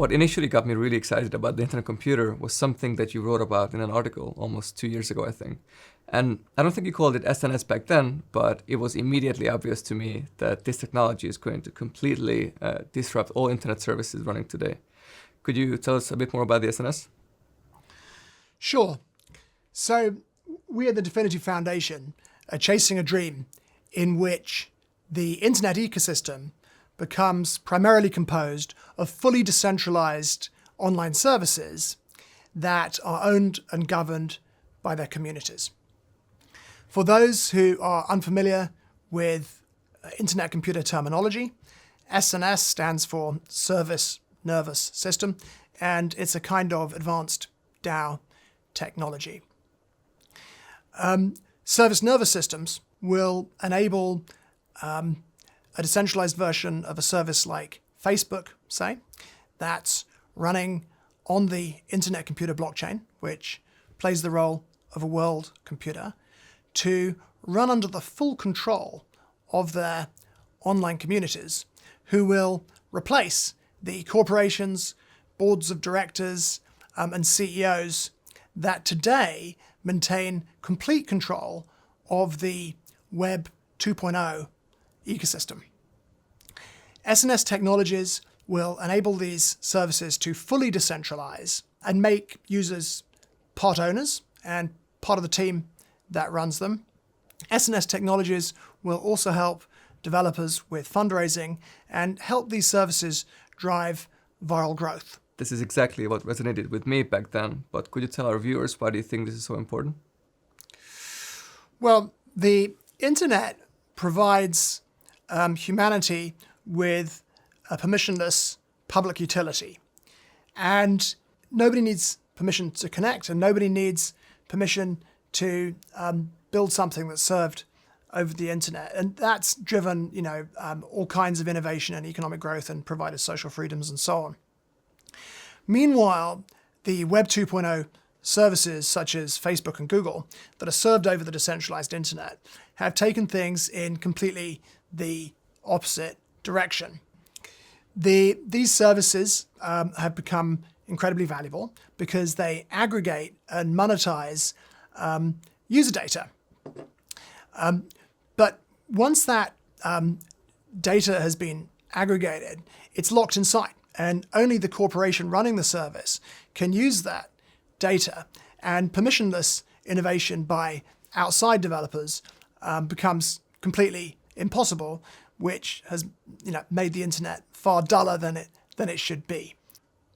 What initially got me really excited about the internet computer was something that you wrote about in an article almost 2 years ago, I think. And I don't think you called it SNS back then, but it was immediately obvious to me that this technology is going to completely disrupt all internet services running today. Could you tell us a bit more about the SNS? Sure. So we at the DFINITY Foundation are chasing a dream in which the internet ecosystem becomes primarily composed of fully decentralized online services that are owned and governed by their communities. For those who are unfamiliar with internet computer terminology, SNS stands for Service Nervous System, and it's a kind of advanced DAO technology. Service nervous systems will enable a decentralized version of a service like Facebook, say, that's running on the internet computer blockchain, which plays the role of a world computer, to run under the full control of their online communities, who will replace the corporations, boards of directors, and CEOs that today maintain complete control of the Web 2.0 ecosystem. SNS technologies will enable these services to fully decentralize and make users part owners and part of the team that runs them. SNS technologies will also help developers with fundraising and help these services drive viral growth. This is exactly what resonated with me back then, but could you tell our viewers why do you think this is so important? Well, the internet provides humanity with a permissionless public utility. And nobody needs permission to connect, and nobody needs permission to build something that's served over the internet. And that's driven, all kinds of innovation and economic growth and provided social freedoms and so on. Meanwhile, the Web 2.0 services such as Facebook and Google that are served over the decentralized internet have taken things in completely the opposite direction. These services have become incredibly valuable because they aggregate and monetize user data. But once that data has been aggregated, it's locked inside, and only the corporation running the service can use that data, and permissionless innovation by outside developers becomes completely impossible, which has made the internet far duller than it should be.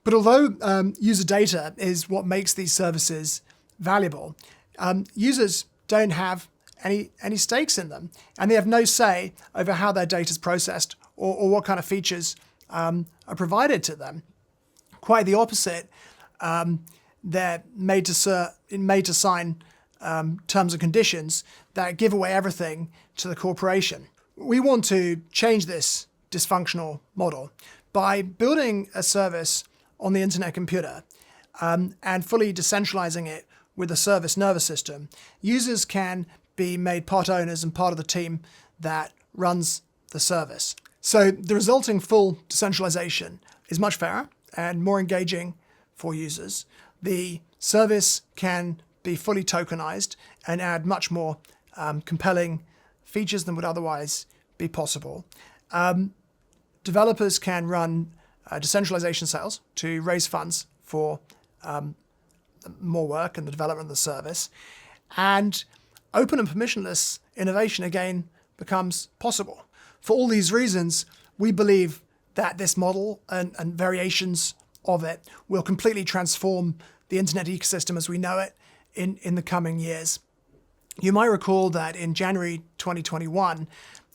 But although user data is what makes these services valuable, users don't have any stakes in them, and they have no say over how their data is processed or what kind of features are provided to them. Quite the opposite. They're made to sign terms and conditions that give away everything to the corporation. We want to change this dysfunctional model by building a service on the internet computer and fully decentralizing it with a service nervous system. Users can be made part owners and part of the team that runs the service. So the resulting full decentralization is much fairer and more engaging for users. The service can be fully tokenized and add much more compelling features than would otherwise be possible. Developers can run decentralization sales to raise funds for more work and the development of the service. And open and permissionless innovation again becomes possible. For all these reasons, we believe that this model and variations of it will completely transform the internet ecosystem as we know it in the coming years. You might recall that in January 2021,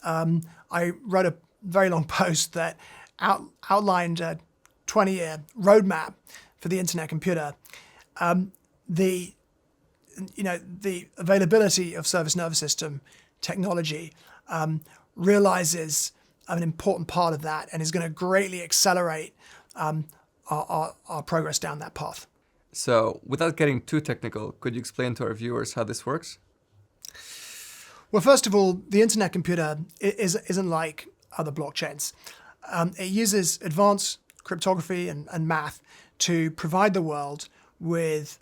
I wrote a very long post that outlined a 20-year roadmap for the internet computer. The availability of service nervous system technology realizes an important part of that and is going to greatly accelerate our progress down that path. So, without getting too technical, could you explain to our viewers how this works? Well, first of all, the internet computer isn't like other blockchains. It uses advanced cryptography and math to provide the world with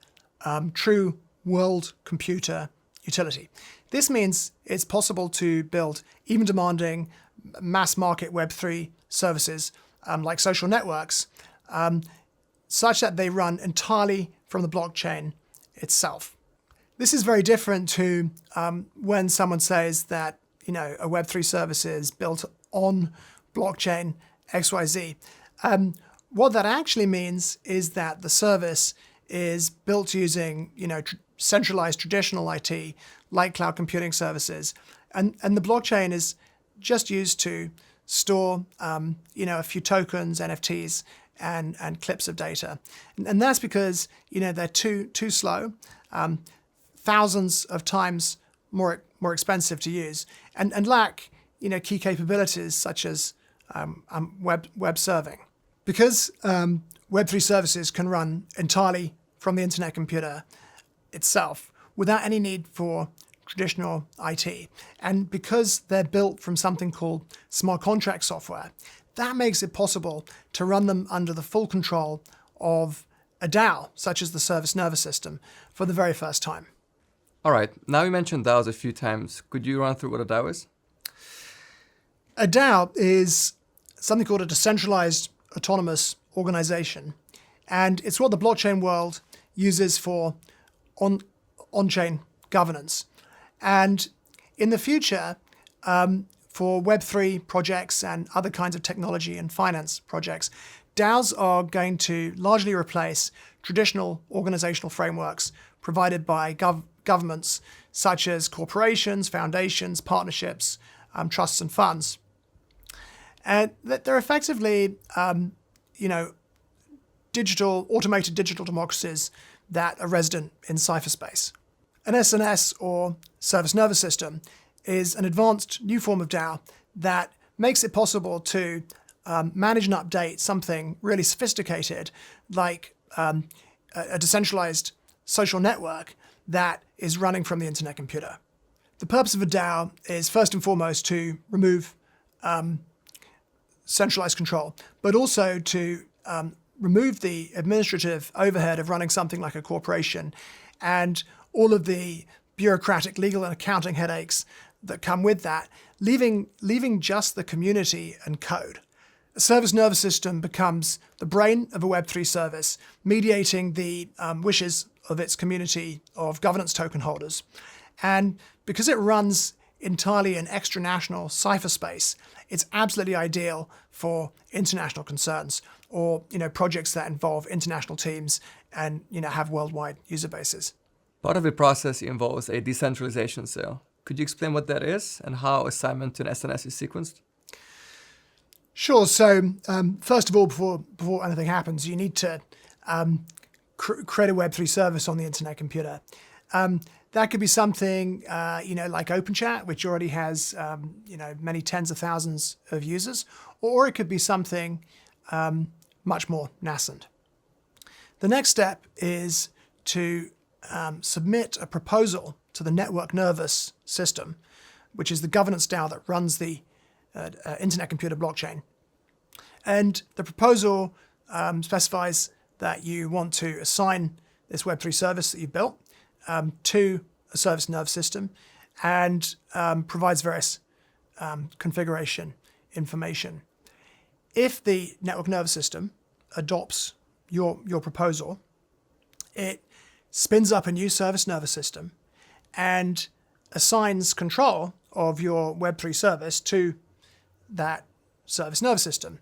true world computer utility. This means it's possible to build even demanding mass market Web3 services like social networks such that they run entirely from the blockchain itself. This is very different to when someone says that a Web3 service is built on blockchain XYZ. What that actually means is that the service is built using centralized traditional IT like cloud computing services, and the blockchain is just used to store a few tokens, NFTs, and clips of data, and that's because they're too slow, thousands of times more expensive to use, and lack key capabilities such as web serving. Because Web3 services can run entirely from the internet computer itself without any need for traditional IT, and because they're built from something called smart contract software, that makes it possible to run them under the full control of a DAO, such as the service nervous system, for the very first time. All right, now you mentioned DAOs a few times. Could you run through what a DAO is? A DAO is something called a decentralized autonomous organization, and it's what the blockchain world uses for on-chain governance. And in the future, for Web3 projects and other kinds of technology and finance projects, DAOs are going to largely replace traditional organizational frameworks provided by governments such as corporations, foundations, partnerships, trusts and funds. And they're effectively, automated digital democracies that are resident in cypherspace. An SNS, or service nervous system, is an advanced new form of DAO that makes it possible to manage and update something really sophisticated like a decentralized social network that is running from the internet computer. The purpose of a DAO is first and foremost to remove centralized control, but also to remove the administrative overhead of running something like a corporation and all of the bureaucratic legal and accounting headaches that come with that, leaving just the community and code. A service nervous system becomes the brain of a Web3 service, mediating the wishes of its community of governance token holders. And because it runs entirely in extra-national cypherspace, it's absolutely ideal for international concerns or projects that involve international teams and have worldwide user bases. Part of the process involves a decentralization sale. Could you explain what that is and how assignment to an SNS is sequenced? Sure. So first of all, before anything happens, you need to create a Web3 service on the internet computer. That could be something like OpenChat, which already has many tens of thousands of users, or it could be something much more nascent. The next step is to submit a proposal to the network nervous system, which is the governance DAO that runs the internet computer blockchain. And the proposal specifies that you want to assign this Web3 service that you've built to a service nerve system and provides various configuration information. If the network nervous system adopts your proposal, it spins up a new service nervous system and assigns control of your Web3 service to that service nervous system.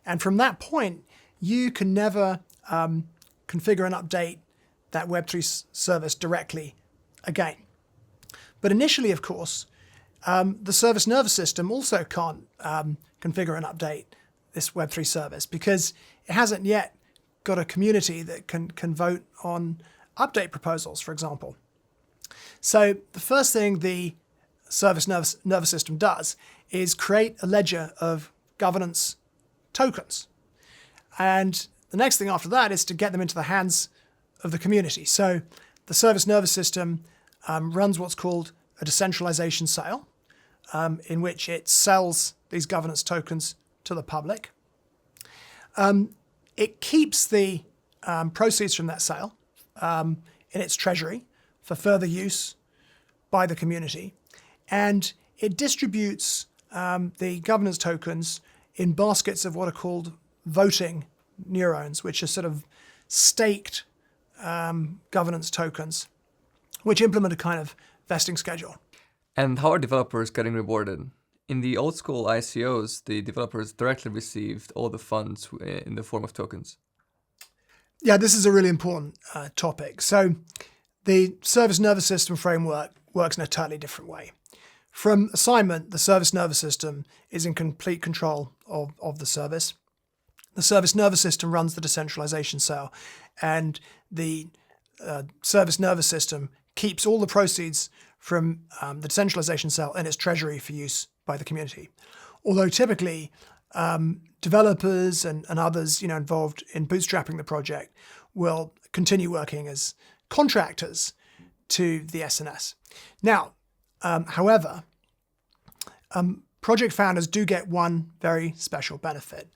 And from that point, you can never configure and update that Web3 service directly again. But initially, of course, the service nervous system also can't configure and update this Web3 service because it hasn't yet got a community that can vote on update proposals, for example. So the first thing the service nervous system does is create a ledger of governance tokens. And the next thing after that is to get them into the hands of the community. So the service nervous system runs what's called a decentralization sale, in which it sells these governance tokens to the public. It keeps the proceeds from that sale in its treasury for further use by the community, and it distributes the governance tokens in baskets of what are called voting neurons, which are sort of staked governance tokens, which implement a kind of vesting schedule. And how are developers getting rewarded? In the old school ICOs, the developers directly received all the funds in the form of tokens. Yeah, this is a really important topic. So the service nervous system framework works in a totally different way. From assignment, the service nervous system is in complete control of the service. The service nervous system runs the decentralization cell, and the service nervous system keeps all the proceeds from the decentralization cell in its treasury for use by the community. Although typically developers and others involved in bootstrapping the project will continue working as contractors to the SNS. Now, however, project founders do get one very special benefit.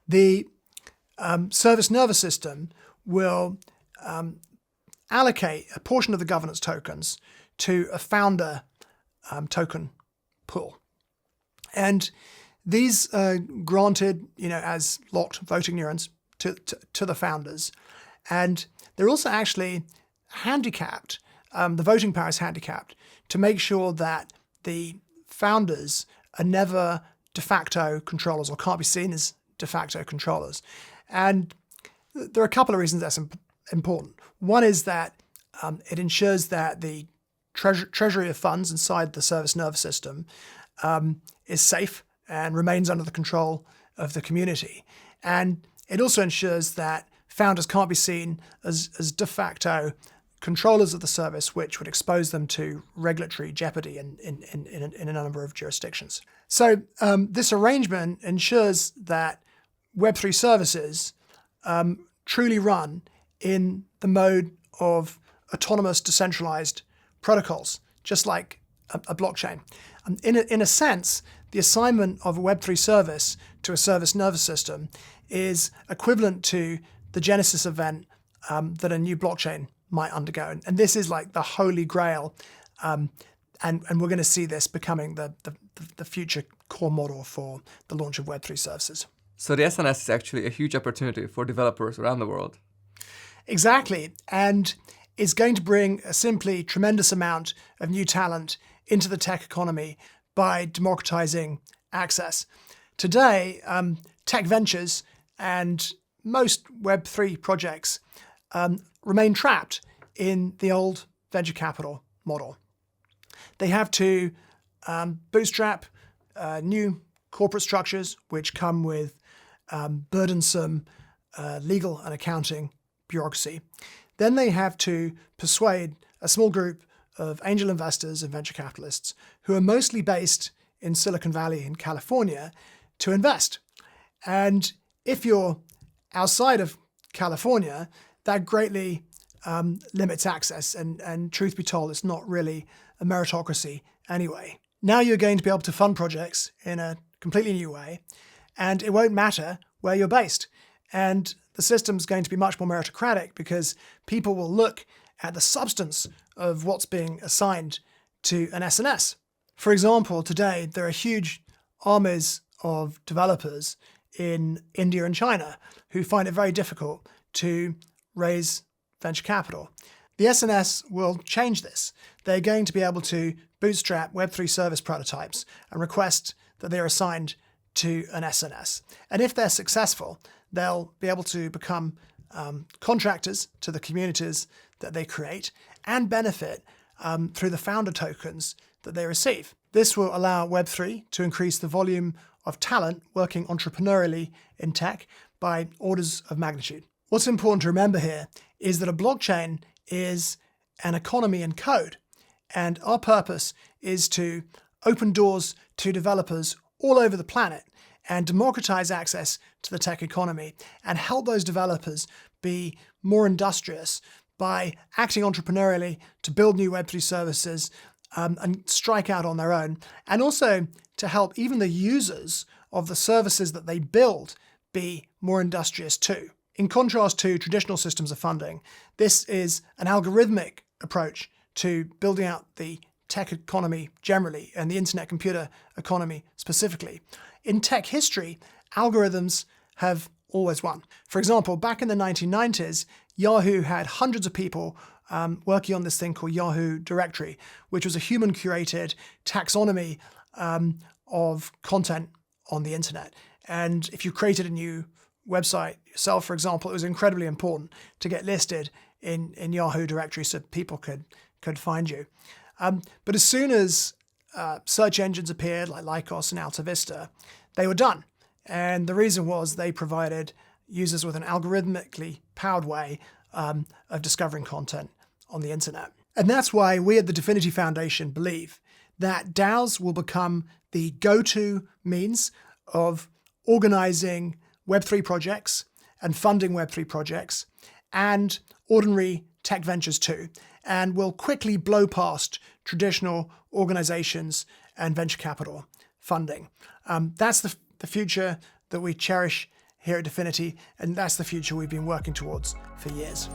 The service nervous system will allocate a portion of the governance tokens to a founder token pool. And these are granted, as locked voting neurons to the founders. And they're also actually handicapped, the voting power is handicapped, to make sure that the founders are never de facto controllers or can't be seen as de facto controllers. And there are a couple of reasons that's important. One is that it ensures that the treasury of funds inside the service nervous system is safe and remains under the control of the community. And it also ensures that founders can't be seen as de facto controllers of the service, which would expose them to regulatory jeopardy in a number of jurisdictions. So this arrangement ensures that Web3 services truly run in the mode of autonomous decentralized protocols, just like a blockchain. In a sense, the assignment of a Web3 service to a service nervous system is equivalent to the genesis event that a new blockchain might undergo. And this is like the holy grail. And we're going to see this becoming the future core model for the launch of Web3 services. So the SNS is actually a huge opportunity for developers around the world. Exactly. And it's going to bring a simply tremendous amount of new talent into the tech economy by democratizing access. Today, tech ventures and most Web3 projects remain trapped in the old venture capital model. They have to bootstrap new corporate structures which come with burdensome legal and accounting bureaucracy. Then they have to persuade a small group of angel investors and venture capitalists who are mostly based in Silicon Valley in California to invest. And if you're outside of California, that greatly limits access. And truth be told, it's not really a meritocracy anyway. Now you're going to be able to fund projects in a completely new way, and it won't matter where you're based. And the system's going to be much more meritocratic because people will look at the substance of what's being assigned to an SNS. For example, today there are huge armies of developers in India and China who find it very difficult to raise venture capital. The SNS will change this. They're going to be able to bootstrap Web3 service prototypes and request that they're assigned to an SNS. And if they're successful, they'll be able to become contractors to the communities that they create and benefit through the founder tokens that they receive. This will allow Web3 to increase the volume of talent working entrepreneurially in tech by orders of magnitude. What's important to remember here is that a blockchain is an economy in code, and our purpose is to open doors to developers all over the planet and democratize access to the tech economy and help those developers be more industrious by acting entrepreneurially to build new Web3 services and strike out on their own, and also to help even the users of the services that they build be more industrious too. In contrast to traditional systems of funding, this is an algorithmic approach to building out the tech economy generally and the internet computer economy specifically. In tech history, algorithms have always won. For example, back in the 1990s, Yahoo had hundreds of people working on this thing called Yahoo Directory, which was a human-curated taxonomy of content on the internet. And if you created a new website yourself, for example, it was incredibly important to get listed in Yahoo Directory so people could find you. But as soon as search engines appeared, like Lycos and AltaVista, they were done. And the reason was they provided users with an algorithmically powered way of discovering content on the internet. And that's why we at the DFINITY Foundation believe that DAOs will become the go-to means of organizing Web3 projects and funding Web3 projects and ordinary tech ventures too, and will quickly blow past traditional organizations and venture capital funding. That's the future that we cherish here at DFINITY, and that's the future we've been working towards for years.